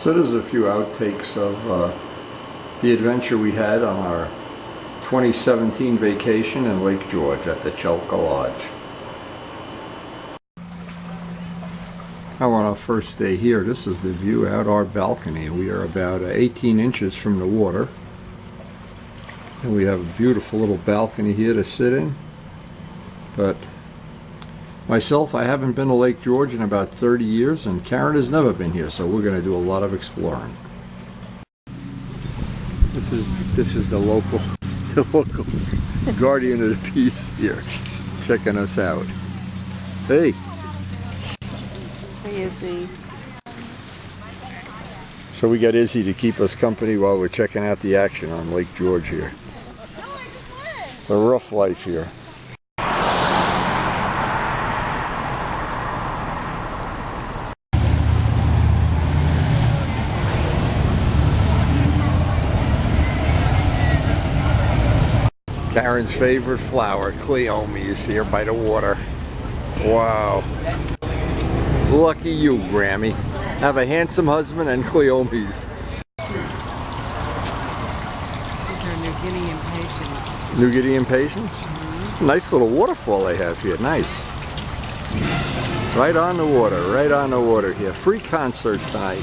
So there's a few outtakes of the adventure we had on our 2017 vacation in Lake George at the Chelka Lodge. Now on our first day here, this is the view out our balcony. We are about 18 inches from the water. And we have a beautiful little balcony here to sit in. But myself, I haven't been to Lake George in about 30 years, and Karen has never been here, so we're going to do a lot of exploring. This is the local guardian of the peace here, checking us out. Hey. Hey, Izzy. So we got Izzy to keep us company while we're checking out the action on Lake George here. It's a rough life here. Karen's favorite flower, Cleome, is here by the water. Wow. Lucky you, Grammy. Have a handsome husband and Cleomes. These are New Guinea impatiens. New Guinea impatiens? Mm-hmm. Nice little waterfall they have here. Nice. Right on the water here. Free concert tonight.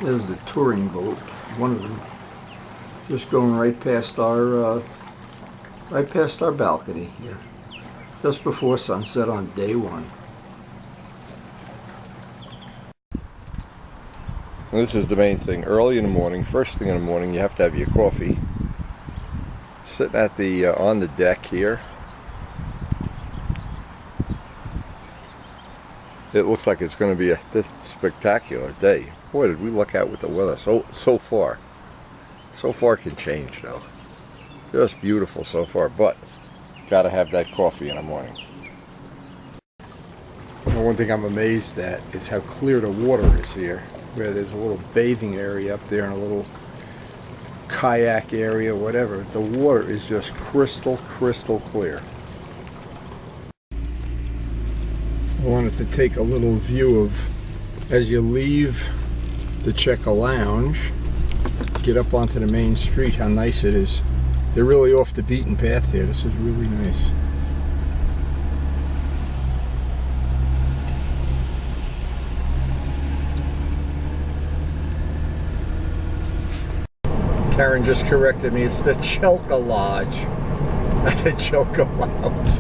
There's the touring boat, one of them, just going right past our balcony here, just before sunset on day one. This is the main thing. Early in the morning, first thing in the morning, you have to have your coffee. Sitting at the on the deck here. It looks like it's going to be a spectacular day. Boy, did we luck out with the weather so far. So far can change though. Just beautiful so far, but gotta have that coffee in the morning. One thing I'm amazed at is how clear the water is here. Where there's a little bathing area up there and a little kayak area, whatever. The water is just crystal clear. I wanted to take a little view of, as you leave the Chelka Lounge, get up onto the main street, how nice it is. They're really off the beaten path here. This is really nice. Karen just corrected me. It's the Chelka Lodge, not the Chelka Lounge.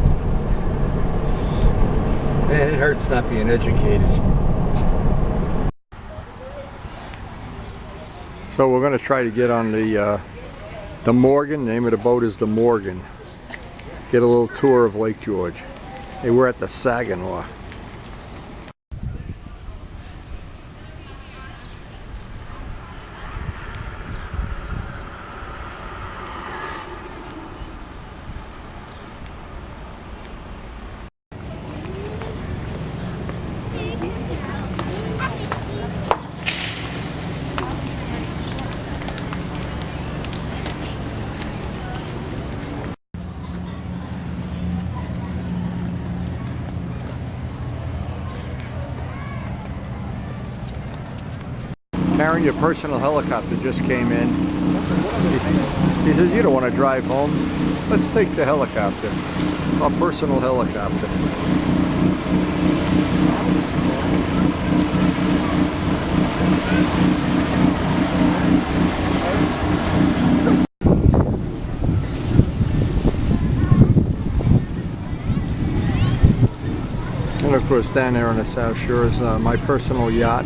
Man, it hurts not being educated. So we're going to try to get on the Morgan. The name of the boat is the Morgan. Get a little tour of Lake George. Hey, we're at the Saginaw. Karen, your personal helicopter just came in. He says, you don't want to drive home. Let's take the helicopter. Our personal helicopter. And of course, down there on the South Shore is my personal yacht.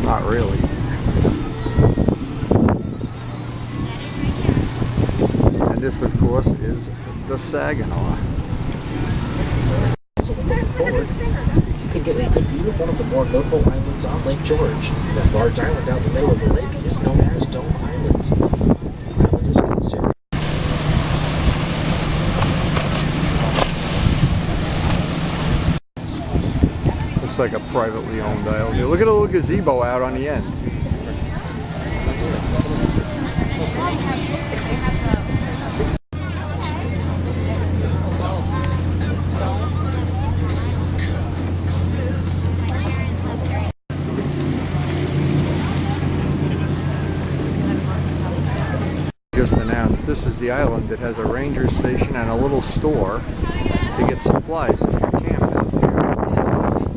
Not really. And this, of course, is the Saginaw. So looking forward, you could get a good view of one of the more notable islands on Lake George. That large island out in the middle of the lake is known as Dome Island. The island is looks like a privately owned island here. Look at a little gazebo out on the end. Just announced this is the island that has a ranger station and a little store to get supplies if you're camping out there.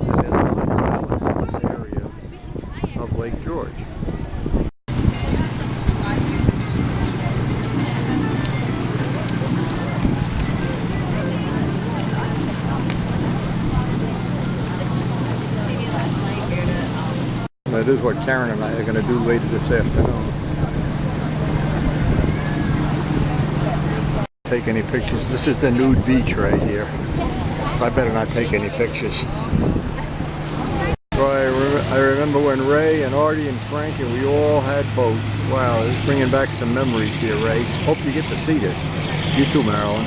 And there's other islands in this area of Lake George. That is what Karen and I are going to do later this afternoon. Take any pictures. This is the nude beach right here. I better not take any pictures. Boy, I remember when Ray and Artie and Frank and we all had boats. Wow, it's bringing back some memories here, Ray. Hope you get to see this. You too, Marilyn.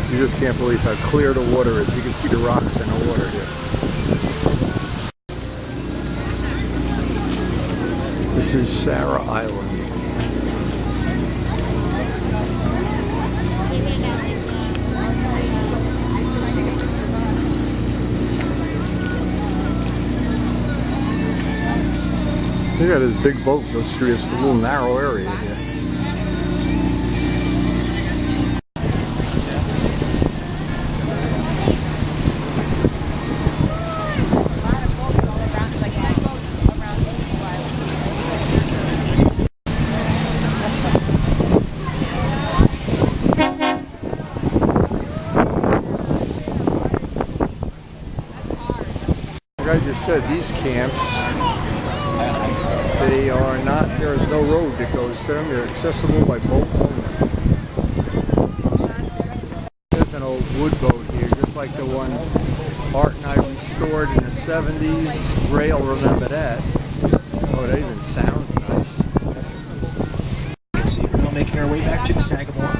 You just can't believe how clear the water is. You can see the rocks in the water here. This is Sarah Island. Look at this big boat goes through this little narrow area here. Like I just said, these camps, they are not, there is no road that goes to them. They're accessible by boat only. There's an old wood boat here, just like the one Art and I restored in the 70s. Ray will remember that. Oh, that even sounds nice. You can see we're now making our way back to the Sagamore.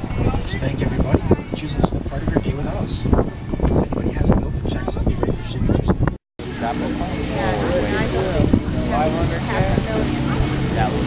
So thank everybody for choosing to spend part of your day with us. If anybody has any open checks, I'll be ready for signatures. 500K? That was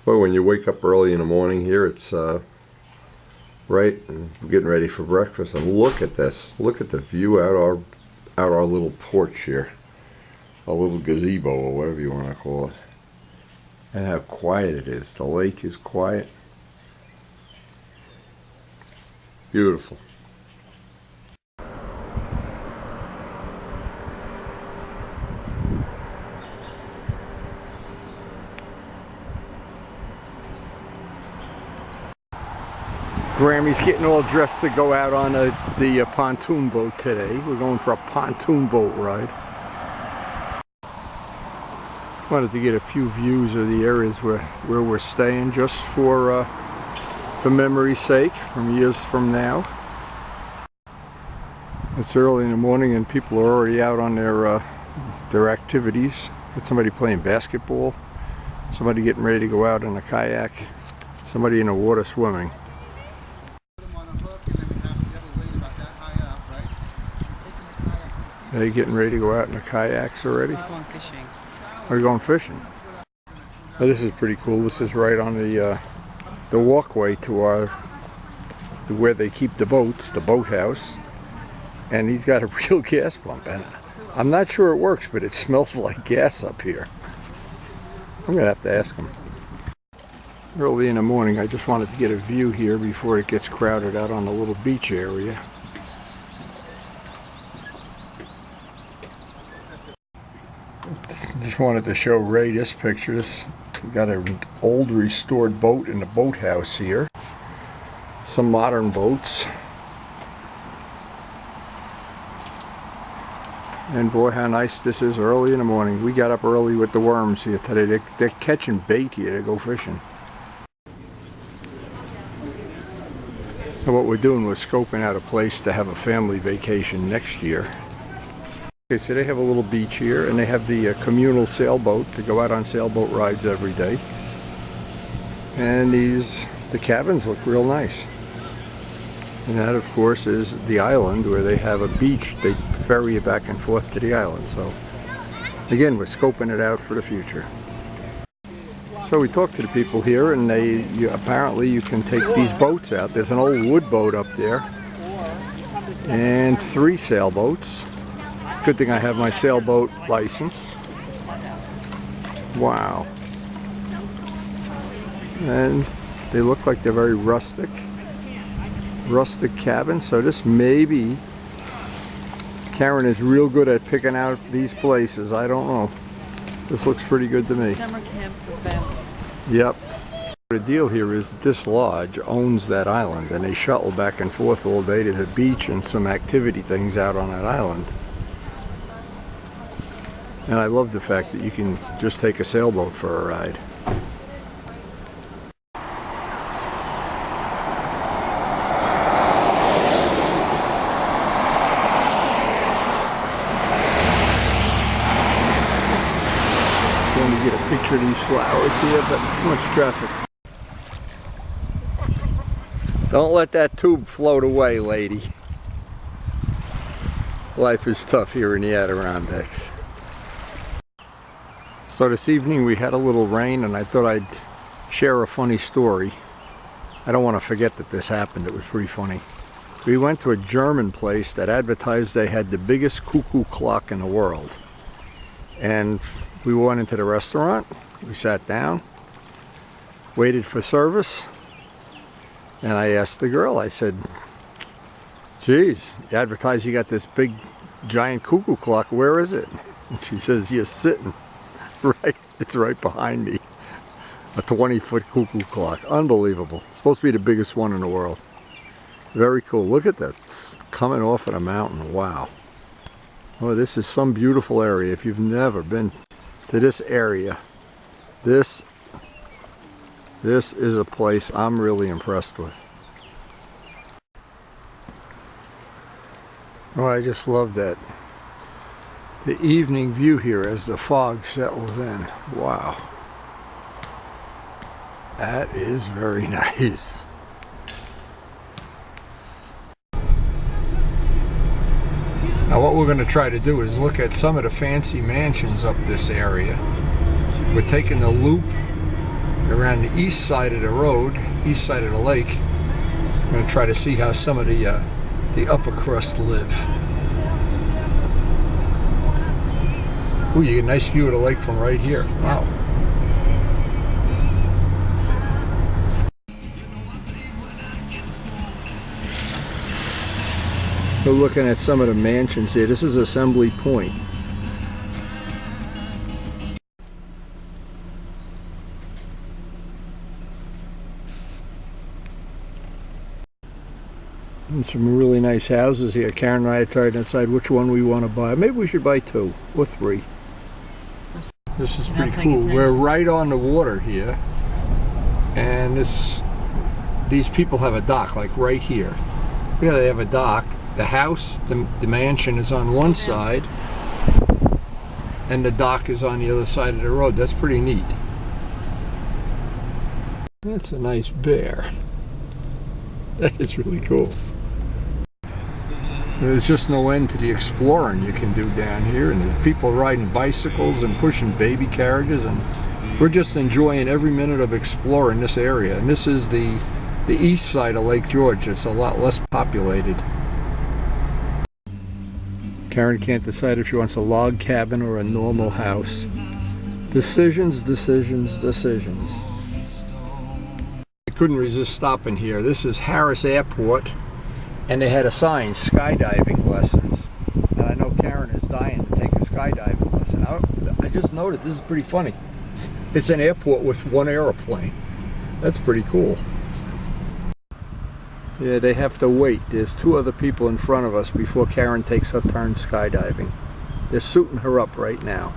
Well, when you wake up early in the morning here, it's right and getting ready for breakfast, and look at this. Look at the view out our little porch here, a little gazebo or whatever you want to call it, and how quiet it is. The lake is quiet, beautiful. Grammy's getting all dressed to go out on the pontoon boat today. We're going for a pontoon boat ride. Wanted to get a few views of the areas where we're staying, just for memory's sake, from years from now. It's early in the morning and people are already out on their activities. Got somebody playing basketball, somebody getting ready to go out in a kayak, somebody in the water swimming. Are you getting ready to go out in the kayaks already? We're going fishing. Are you going fishing? Oh, this is pretty cool. This is right on the walkway to where they keep the boats, the boathouse. And he's got a real gas pump, and I'm not sure it works, but it smells like gas up here. I'm gonna have to ask him. Early in the morning, I just wanted to get a view here before it gets crowded out on the little beach area. Just wanted to show Ray this picture. We got an old restored boat in the boathouse here. Some modern boats. And boy, how nice this is early in the morning. We got up early with the worms here today. They're catching bait here to go fishing. And what we're doing was scoping out a place to have a family vacation next year. Okay, so they have a little beach here, and they have the communal sailboat to go out on sailboat rides every day. And the cabins look real nice. And that, of course, is the island where they have a beach. They ferry it back and forth to the island. So, again, we're scoping it out for the future. So we talked to the people here, and apparently you can take these boats out. There's an old wood boat up there, and 3 sailboats. Good thing I have my sailboat license. Wow. And they look like they're very rustic cabins. So this maybe, Karen is real good at picking out these places. I don't know. This looks pretty good to me. Summer camp for families. Yep. The deal here is that this lodge owns that island, and they shuttle back and forth all day to the beach and some activity things out on that island. And I love the fact that you can just take a sailboat for a ride. Going to get a picture of these flowers here, but too much traffic. Don't let that tube float away, lady. Life is tough here in the Adirondacks. So this evening we had a little rain, and I thought I'd share a funny story. I don't want to forget that this happened. It was pretty funny. We went to a German place that advertised they had the biggest cuckoo clock in the world. And we went into the restaurant, we sat down, waited for service, and I asked the girl, I said, geez, you advertise you got this big giant cuckoo clock, where is it? And she says, you're sitting. Right, it's right behind me. A 20-foot cuckoo clock. Unbelievable. It's supposed to be the biggest one in the world. Very cool. Look at that. It's coming off of the mountain. Wow. Oh, this is some beautiful area. If you've never been to this area, this is a place I'm really impressed with. Oh, I just love that. The evening view here as the fog settles in. Wow. That is very nice. Now what we're going to try to do is look at some of the fancy mansions up this area. We're taking the loop around the east side of the road, east side of the lake. We're going to try to see how some of the upper crust live. Ooh, you get a nice view of the lake from right here. Wow. So looking at some of the mansions here, this is Assembly Point. And some really nice houses here. Karen and I are trying to decide which one we want to buy. Maybe we should buy 2 or 3. This is pretty cool. We're right on the water here, and these people have a dock like right here. Yeah, they have a dock. The house, the mansion is on one side, and the dock is on the other side of the road. That's pretty neat. That's a nice bear. That is really cool. There's just no end to the exploring you can do down here, and there's people riding bicycles and pushing baby carriages, and we're just enjoying every minute of exploring this area. And this is the east side of Lake George. It's a lot less populated. Karen can't decide if she wants a log cabin or a normal house. Decisions, decisions, decisions. couldn't resist stopping here. This is Harris Airport, and they had a sign, skydiving lessons. And I know Karen is dying to take a skydiving lesson. I just noted, this is pretty funny. It's an airport with one airplane. That's pretty cool. Yeah, they have to wait. There's 2 other people in front of us before Karen takes her turn skydiving. They're suiting her up right now.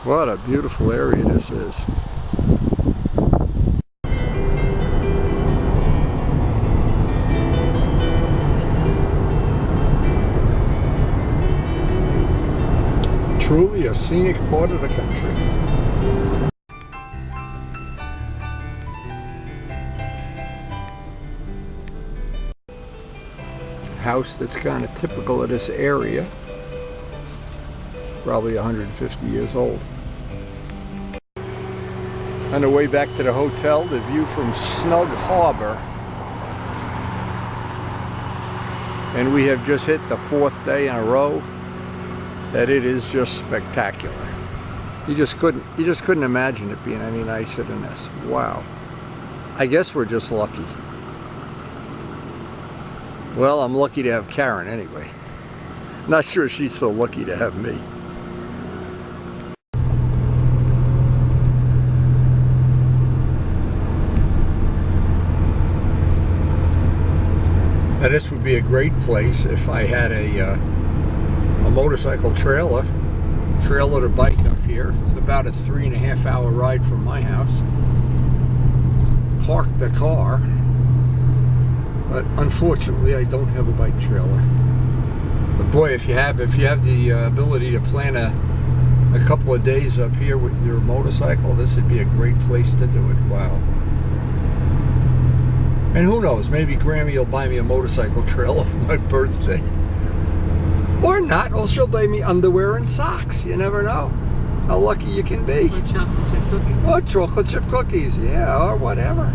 What a beautiful area this is. Truly a scenic part of the country. House that's kind of typical of this area. Probably 150 years old. On the way back to the hotel, the view from Snug Harbor. And we have just hit the 4th day in a row that it is just spectacular. You just couldn't imagine it being any nicer than this. Wow. I guess we're just lucky. Well, I'm lucky to have Karen anyway. Not sure she's so lucky to have me. Now this would be a great place if I had a motorcycle trailer to bike up here. It's about a 3.5 hour ride from my house. Park the car, but unfortunately I don't have a bike trailer. But boy, if you have the ability to plan a couple of days up here with your motorcycle, this would be a great place to do it. Wow. And who knows, maybe Grammy will buy me a motorcycle trailer for my birthday. Or not, or she'll buy me underwear and socks. You never know how lucky you can be. Or chocolate chip cookies. Or chocolate chip cookies, yeah, or whatever.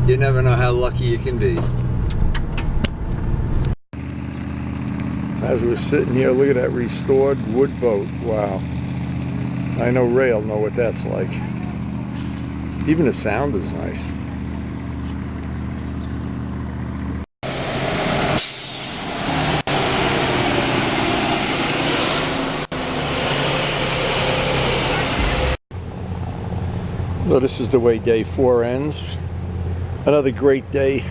You never know how lucky you can be. As we're sitting here, look at that restored wood boat. Wow. I know Ray will know what that's like. Even the sound is nice. So this is the way day 4 ends. Another great day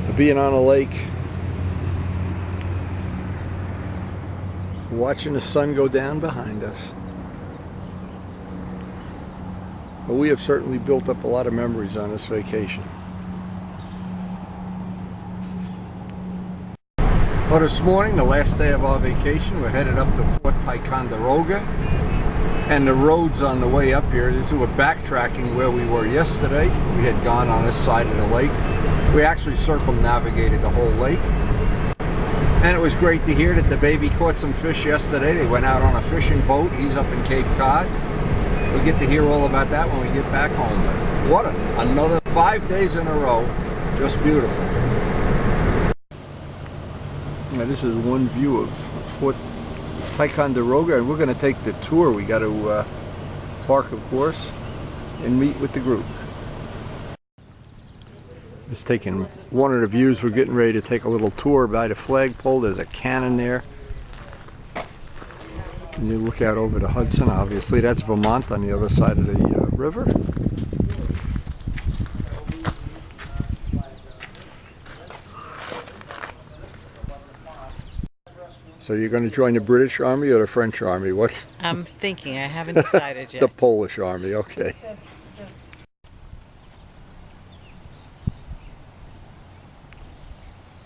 of being on a lake, watching the sun go down behind us. But we have certainly built up a lot of memories on this vacation. Well, this morning, the last day of our vacation, we're headed up to Fort Ticonderoga. And the roads on the way up here, we're backtracking where we were yesterday. We had gone on this side of the lake. We actually circumnavigated the whole lake. And it was great to hear that the baby caught some fish yesterday. They went out on a fishing boat. He's up in Cape Cod. We'll get to hear all about that when we get back home. But what another 5 days in a row. Just beautiful. Now this is one view of Fort Ticonderoga, and we're going to take the tour. We got to park, of course, and meet with the group. Just taking one of the views. We're getting ready to take a little tour by the flagpole. There's a cannon there. And you look out over the Hudson, obviously. That's Vermont on the other side of the river. So you're going to join the British Army or the French Army? What? I'm thinking. I haven't decided yet. The Polish Army, okay.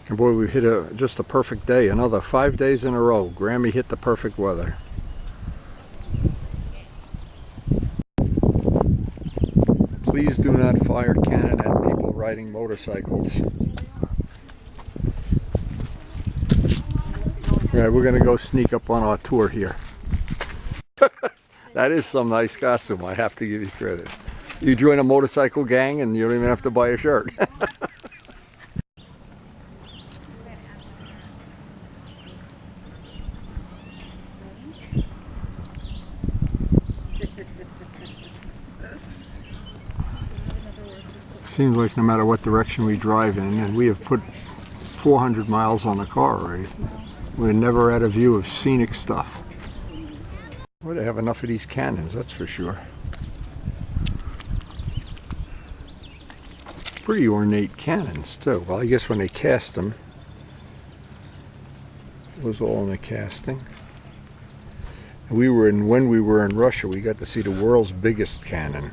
And boy, we hit just a perfect day. Another 5 days in a row. Grammy hit the perfect weather. Please do not fire cannon at people riding motorcycles. All right, we're going to go sneak up on our tour here. That is some nice costume, I have to give you credit. You join a motorcycle gang and you don't even have to buy a shirt. Seems like no matter what direction we drive in, and we have put 400 miles on the car already, we're never out of view of scenic stuff. Well, they have enough of these cannons, that's for sure. Pretty ornate cannons too. Well, I guess when they cast them, it was all in the casting. When we were in Russia, we got to see the world's biggest cannon.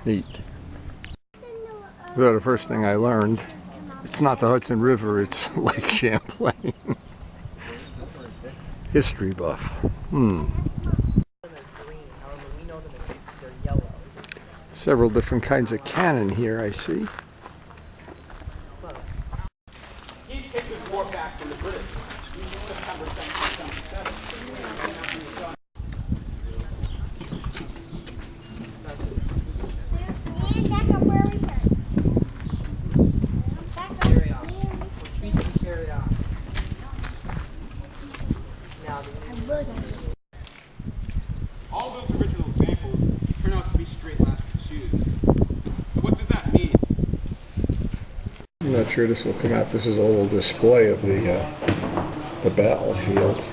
Neat. Well, the first thing I learned, it's not the Hudson River, it's Lake Champlain. History buff. Several different kinds of cannon here, I see. He took his war back from the British. September 1777. Carry on. Retreat, carry on. Now, All those original examples turn out to be straight lasted shoes. So what does that mean? I'm not sure this will come out. This is a little display of the battlefield.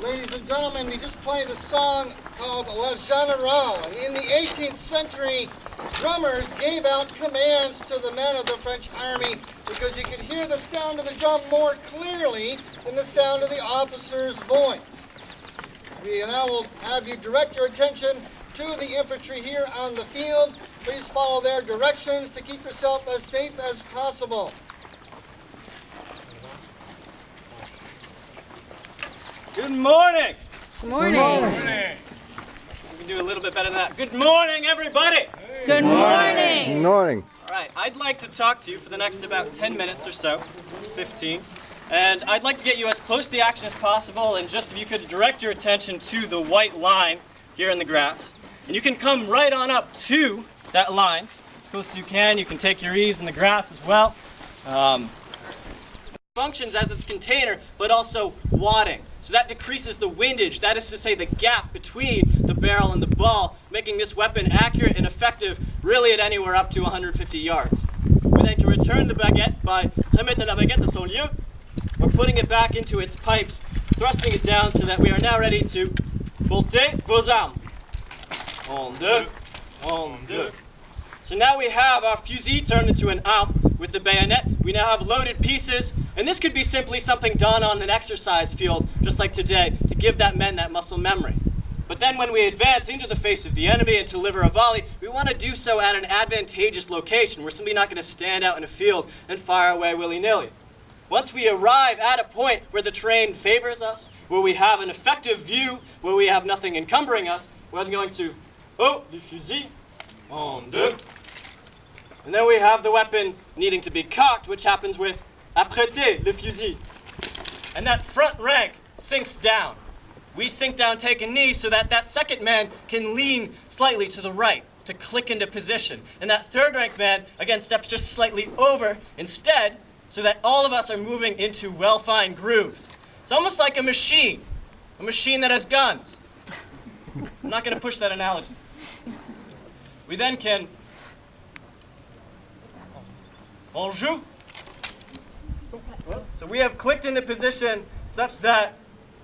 Ladies and gentlemen, we just played a song called La Générale. And in the 18th century, drummers gave out commands to the men of the French army because you could hear the sound of the drum more clearly than the sound of the officer's voice. We now will have you direct your attention to the infantry here on the field. Please follow their directions to keep yourself as safe as possible. Good morning! Good morning. We can do a little bit better than that. Good morning, everybody! Good morning. Good morning. All right, I'd like to talk to you for the next about 10 minutes or so, 15. And I'd like to get you as close to the action as possible, and just if you could direct your attention to the white line here in the grass. And you can come right on up to that line, as close as you can. You can take your ease in the grass as well. Functions as its container, but also wadding. So that decreases the windage, that is to say the gap between the barrel and the ball, making this weapon accurate and effective really at anywhere up to 150 yards. We then can return the baguette by remettre la baguette à son lieu, or putting it back into its pipes, thrusting it down so that we are now ready to porter vos armes. Un, deux, un, deux. So now we have our fusil turned into an arme with the bayonet. We now have loaded pieces, and this could be simply something done on an exercise field, just like today, to give that men that muscle memory. But then when we advance into the face of the enemy and deliver a volley, we want to do so at an advantageous location. We're simply not going to stand out in a field and fire away willy-nilly. Once we arrive at a point where the terrain favors us, where we have an effective view, where we have nothing encumbering us, we're going to, oh, le fusil, un, deux. And then we have the weapon needing to be cocked, which happens with apprêter le fusil. And that front rank sinks down. We sink down, take a knee, so that that second man can lean slightly to the right to click into position. And that third rank man, again, steps just slightly over instead, so that all of us are moving into well-defined grooves. It's almost like a machine that has guns. I'm not going to push that analogy. We then can on joue. So we have clicked into position such that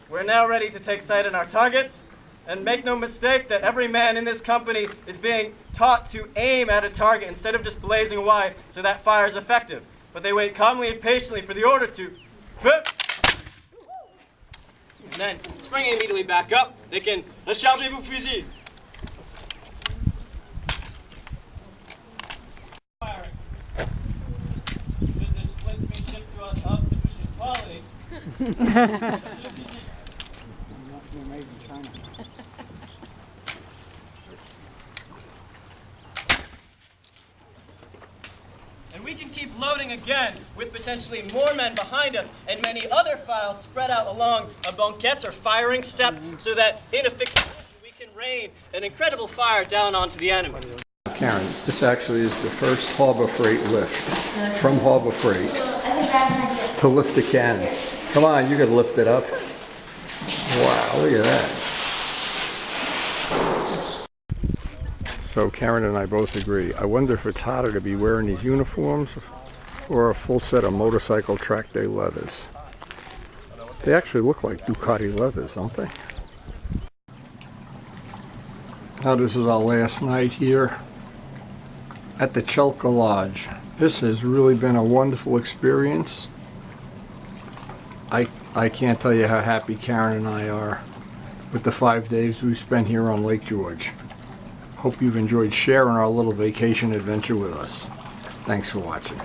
we're now ready to take sight on our targets. And make no mistake that every man in this company is being taught to aim at a target instead of just blazing away so that fire is effective. But they wait calmly and patiently for the order to whip. And then, springing immediately back up, they can rechargez vos fusils. Firing. This plate's been shipped to us of sufficient quality. And we can keep loading again with potentially more men behind us and many other files spread out along a banquette or firing step so that in a fixed position we can rain an incredible fire down onto the enemy. Karen, this actually is the first Harbor Freight lift from Harbor Freight to lift the cannon. Come on, you can lift it up. Wow, look at that. So Karen and I both agree. I wonder if it's hotter to be wearing these uniforms or a full set of motorcycle track day leathers. They actually look like Ducati leathers, don't they? Now this is our last night here at the Chelka Lodge. This has really been a wonderful experience. I can't tell you how happy Karen and I are with the 5 days we spent here on Lake George. Hope you've enjoyed sharing our little vacation adventure with us. Thanks for watching.